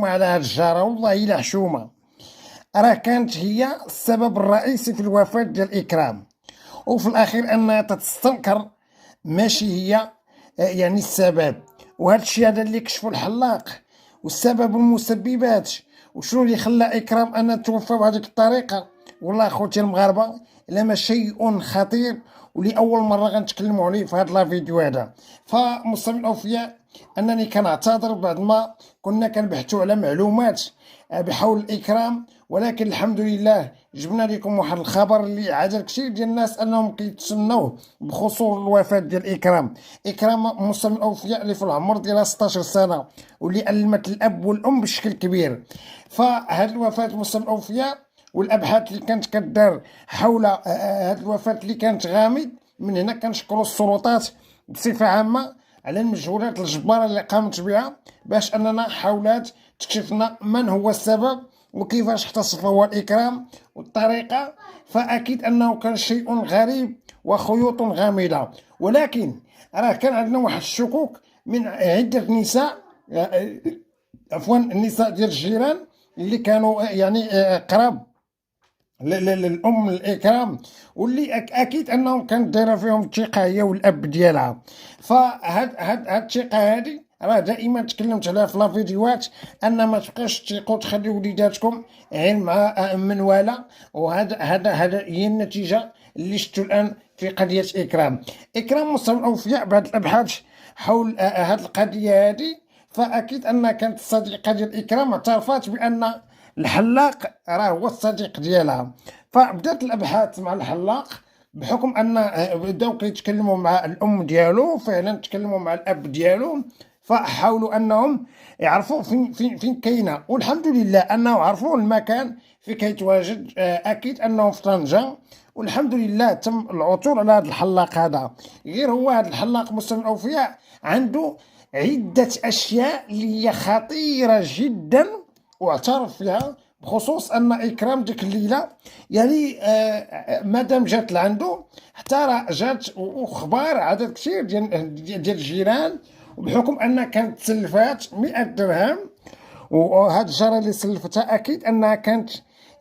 على هاد الجارة والله إلا حشومة. راه كانت هي السبب الرئيسي في الوفاة ديال إكرام، وفي الأخير أنها تتستنكر ماشي هي يعني السبب. وهذا الشيء هذا اللي كشفوا الحلاق، والسبب والمسببات، وشنو اللي خلى إكرام أن توفى بهذيك الطريقة. والله خوتي المغاربة لما شيء خطير، ولأول مرة غنتكلموا عليه في هذا الفيديو هذا. فمستمعين الأوفياء، أنني كنعتذر بعد ما كنا كنبحثوا على معلومات بحول الإكرام، ولكن الحمد لله جبنا لكم واحد الخبر اللي عجل كثير ديال الناس انهم كيتسناوه بخصوص الوفاه ديال إكرام مسلم الاوفياء اللي في العمر ديالها 16 سنه، واللي المت الاب والام بشكل كبير. فهاد الوفاه مسلم الاوفياء والابحاث اللي كانت كدار حول هاد الوفاه اللي كانت غامض، من هنا كنشكروا السلطات بصفه عامه على المجهودات الجبارة اللي قامت بها باش أننا حاولت تكشف لنا من هو السبب وكيفاش احتصف هو الإكرام والطريقة. فأكيد أنه كان شيء غريب وخيوط غامضة، ولكن راه كان عندنا واحد الشكوك من عدة نساء، عفوا النساء ديال الجيران اللي كانوا يعني قراب للام الإكرام، واللي اكيد انهم كانت دايره فيهم الثقه هي والاب ديالها. فهاد الثقه هادي راه دائما تكلمت عليها في الفيديوهات، ان ما تبقاش تثيقوا تخليو وليداتكم غير مع منواله. وهذا هي النتيجه اللي شفتوا الان في قضيه إكرام مصطفى الاوفياء. بعد الابحاث حول هذه القضيه هذه، فاكيد انها كانت الصديقه ديال إكرام اعترفت بان الحلاق راه هو الصديق ديالها. فبدات الابحاث مع الحلاق، بحكم ان بداو كيتكلموا مع الام ديالو، فعلا تكلموا مع الاب ديالو، فحاولوا انهم يعرفوا فين كاينه. والحمد لله انه عرفوا المكان في كيتواجد، اكيد انه في طنجه. والحمد لله تم العثور على هذا الحلاق هذا. غير هو هذا الحلاق مسلم الاوفياء عنده عده اشياء اللي هي خطيره جدا، واعترف فيها بخصوص ان إكرام ديك الليله يعني مادام جات لعندو حتى راه جات وخبار عدد كثير ديال الجيران، وبحكم انها كانت تسلفات 100 درهم. وهاد الجاره اللي سلفتها اكيد انها كانت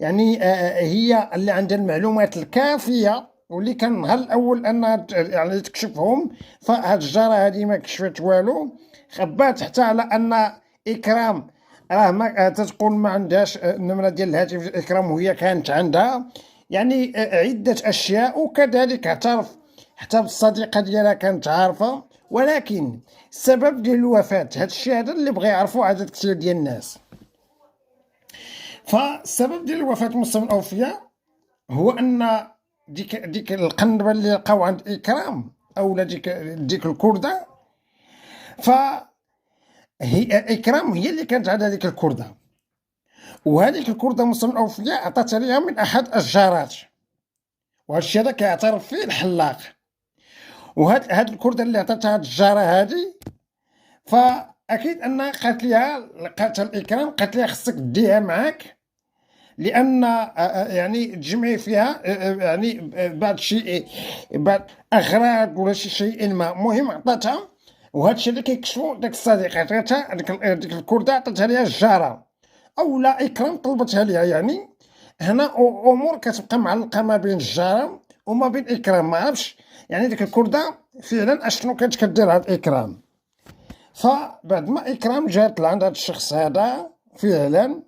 يعني هي اللي عندها المعلومات الكافيه، واللي كان النهار الاول انها يعني تكشفهم. فهاد الجاره هذه ما كشفت والو، خبات حتى على ان إكرام راه ما تتقول ما عندهاش النمره ديال الهاتف إكرام، وهي كانت عندها يعني عده اشياء. وكذلك اعترف حتى بالصديقه ديالها كانت عارفه. ولكن السبب ديال الوفاه هذا الشيء هذا اللي بغى يعرفوا عدد كثير ديال الناس. فالسبب ديال وفاه مسلم الاوفياء هو ان ديك القنبه اللي لقاو عند إكرام، او ديك الكرده، هي إكرام هي اللي كانت على هذيك الكرده. وهذيك الكرده مسلم الاوفياء عطاتها ليها من احد الجارات، وهذا الشيء هذا كيعترف فيه الحلاق. هاد الكرده اللي عطاتها هاد الجاره هادي، فاكيد انها قالت لقاتها الإكرام، قالت لها خصك ديها معاك، لان يعني تجمعي فيها يعني بعض شيء، بعض اغراض ولا شي شيء ما. مهم عطاتها. وهذا الشيء اللي كيكشفوا داك الصديق عطاتها ديك الكرده، عطاتها ليها الجاره، او لا إكرام طلبتها ليها. يعني هنا امور كتبقى معلقه ما بين الجاره وما بين إكرام، ما عرفش يعني ديك الكرده فعلا اشنو كانت كدير هاد إكرام. فبعد ما إكرام جات لعند هاد الشخص هذا فعلا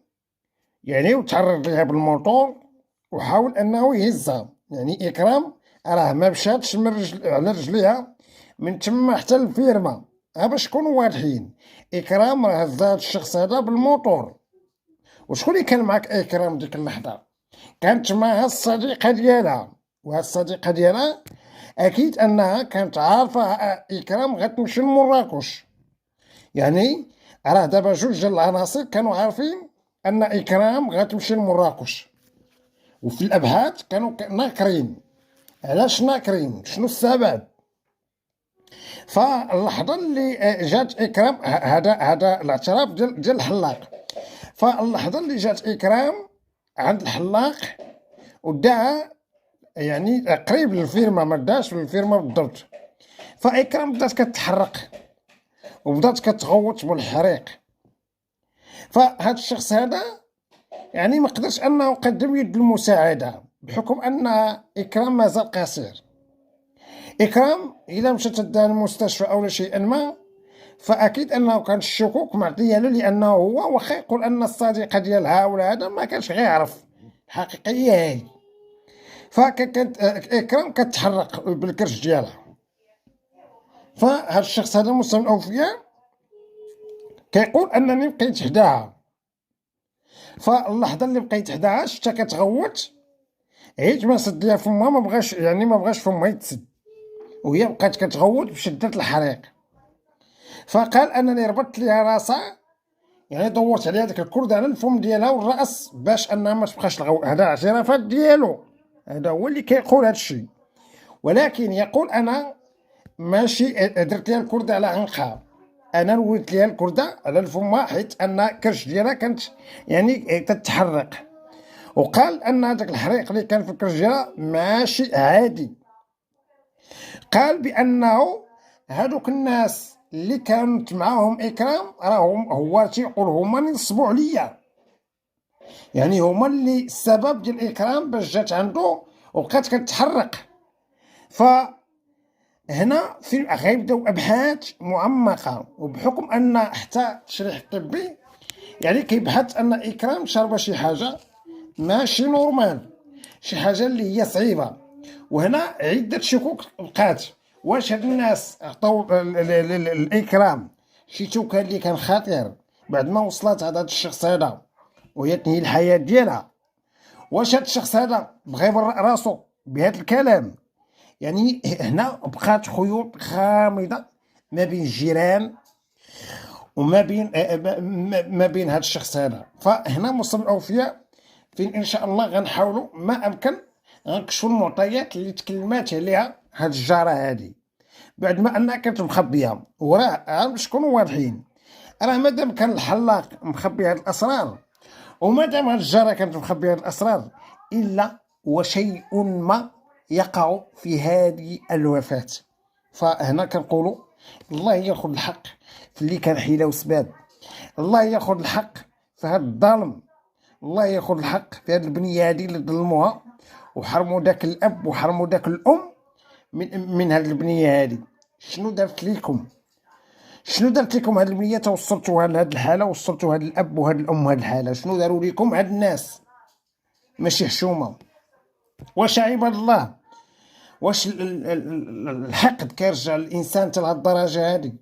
يعني وتعرض ليها بالموطور، وحاول انه يهزها. يعني إكرام راه ما مشاتش من على رجليها من تما حتى الفيرما. باش نكونوا واضحين، إكرام راه هز هاد الشخص هذا بالموطور. وشكون اللي كان معاك إكرام ديك اللحظه؟ كانت معها الصديقه ديالها. وهاد الصديقه ديالها اكيد انها كانت عارفه إكرام غتمشي لمراكش. يعني راه دابا جوج ديال العناصر كانوا عارفين ان إكرام غتمشي لمراكش، وفي الابحاث كانوا ناكرين. علاش ناكرين؟ شنو السبب؟ فاللحظه اللي جات إكرام، هذا الاعتراف ديال الحلاق. فاللحظه اللي جات إكرام عند الحلاق وداها يعني قريب للفيرما، ما داش للفيرما بالضبط. فإكرام بدات كتحرق وبدات كتغوت بالحريق. فهذا الشخص هذا يعني ما قدرش انه قدم يد المساعده، بحكم ان اكرام مازال قصير. اكرام اذا مشات تدها المستشفى او شيئا ما، فاكيد انه كان الشكوك معطيه له، لانه هو واخا يقول ان الصديقه ديالها ولا هذا ما كانش غيعرف الحقيقيه هي. فكانت اكرام كتحرق بالكرش ديالها. فهاد الشخص هذا مسلم الاوفياء كيقول انني بقيت حداها، فاللحظه اللي بقيت حداها شفتها كتغوت، عيت ما سد فمها، ما بغاش فمها يتسد، وهي بقات كتغوت بشده الحريق. فقال انني ربطت ليها راسها، يعني دورت عليها داك الكرد على الفم ديالها والراس باش انها ما تبقاش تغوت. هذا اعترافات ديالو، هذا هو اللي كيقول هذا الشيء. ولكن يقول انا ماشي درت ليها الكرده على عنقها، انا نولت ليها الكرده على الفم، حيت ان كرش ديالها كانت يعني تتحرق. وقال ان داك الحريق اللي كان في الكرش ديالها ماشي عادي. قال بانه هادوك الناس اللي كانت معاهم اكرام راهم هو تيقول هما اللي نصبوا عليا، يعني هما اللي السبب ديال اكرام باش جات عنده وبقات كتحرق. فهنا في غيبداو ابحاث معمقه، وبحكم ان حتى التشريح الطبي يعني كيبحث ان اكرام شرب شي حاجه ماشي نورمال، شي حاجه اللي هي صعيبه. وهنا عده شكوك بقات، واش هاد الناس عطاو الاكرام شي توكل اللي كان خطير بعد ما وصلت هذا الشخص هذا وهي تنهي الحياه ديالها؟ واش هاد الشخص هذا بغى يبرأ راسو بهذا الكلام؟ يعني هنا بقات خيوط غامضه ما بين الجيران وما بين ما بين هذا الشخص هذا. فهنا مسلم الاوفياء فين ان شاء الله غنحاولوا ما امكن غنكشفوا المعطيات اللي تكلمات عليها هاد الجاره هذه، بعد ما انها كانت مخبيه. وراه شكون واضحين، راه مادام كان الحلاق مخبي هاد الاسرار، ومادام هاد الجاره كانت مخبيه هاد الاسرار، الا وشيء ما يقع في هذه الوفاه. فهنا كنقولوا الله ياخذ الحق في اللي كان حيله وسباب، الله ياخذ الحق في هذا الظالم، الله ياخذ الحق في هذه البنيه هذه اللي ظلموها وحرموا داك الاب وحرموا داك الام من هذه البنيه هذه. شنو درت لكم؟ شنو درت لكم هذه البنيه توصلتوها لهذه الحاله، وصلتوا هذا الاب وهذا الام هذه الحاله؟ شنو داروا لكم هاد الناس؟ ماشي حشومه. واش عباد الله، واش الحقد كيرجع الانسان حتى لهاد الدرجه هذه؟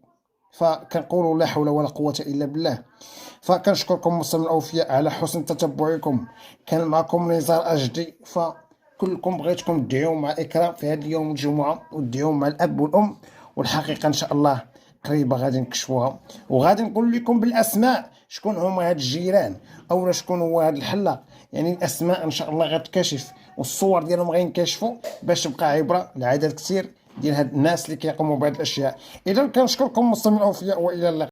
فكنقولوا لا حول ولا قوه الا بالله. فكنشكركم مسلم الاوفياء على حسن تتبعكم. كان معكم نزار اجدي، فكلكم بغيتكم تدعيو مع اكرام في هذا اليوم الجمعه، وتدعيو مع الاب والام، والحقيقه ان شاء الله قريبه غادي نكشفوها، وغادي نقول لكم بالاسماء شكون هما هاد الجيران او شكون هو هاد الحلاق. يعني الاسماء ان شاء الله غتكشف، والصور ديالهم غينكشفوا باش تبقى عبره لعدد كثير ديال هاد الناس اللي كيقوموا بهاد الاشياء. اذا كنشكركم مسلمين الاوفياء، والى اللقاء.